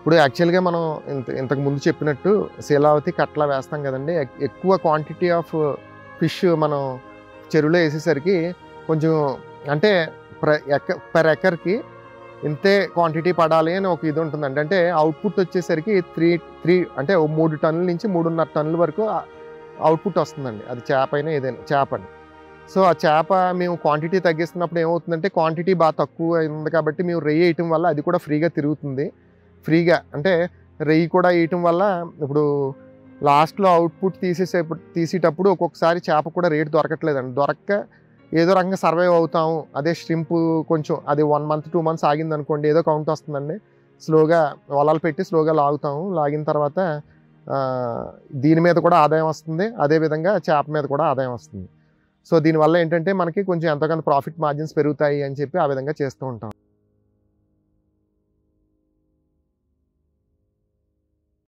ఇప్పుడు యాక్చువల్‌గా మనం ఇంతకు ముందు చెప్పినట్టు శీలావతి, కట్ల వేస్తాం కదండీ! ఎక్కువ క్వాంటిటీ ఆఫ్ ఫిష్ మనం చెరువులో ఏసేసరికి కొంచెం అంటే పర్ ఎకర్‌కి ఇంతే క్వాంటిటీ పడాలి అని ఒక ఇది ఉంటుందండి. అంటే అవుట్‌పుట్ వచ్చేసరికి 3 అంటే 3 టన్నుల నుంచి 3.5 టన్నుల వరకు అవుట్‌పుట్ వస్తుందండి. అది చేపైనా ఏదైనా చేపని. సో, ఆ చేప మేము క్వాంటిటీ తగ్గిస్తున్నప్పుడు ఏమవుతుందంటే క్వాంటిటీ బాగా తక్కువ ఉంది కాబట్టి మేము రెయ్యి ఏయటం వల్ల అది కూడా ఫ్రీగా తిరుగుతుంది. ఫ్రీగా అంటే రెయ్యి కూడా ఏయటం వల్ల ఇప్పుడు లాస్ట్‌లో అవుట్‌పుట్ తీసేటప్పుడు ఒక్కొక్కసారి చేప కూడా రేట్ దొరకట్లేదండి. దొరక్క ఏదో రకంగా సర్వైవ్ అవుతాము. అదే షింపు కొంచెం అది 1 మంత్, 2 మంత్స్ ఆగిందనుకోండి ఏదో కౌంట్ వస్తుందండి. స్లోగా వలలు పెట్టి స్లోగా లాగుతాము. లాగిన తర్వాత దీని మీద కూడా ఆదాయం వస్తుంది. అదేవిధంగా చేప మీద కూడా ఆదాయం వస్తుంది. సో, దీనివల్ల ఏంటంటే మనకి కొంచెం ఎంతో కొంత ప్రాఫిట్ మార్జిన్స్ పెరుగుతాయి అని చెప్పి ఆ విధంగా చేస్తూ ఉంటాం.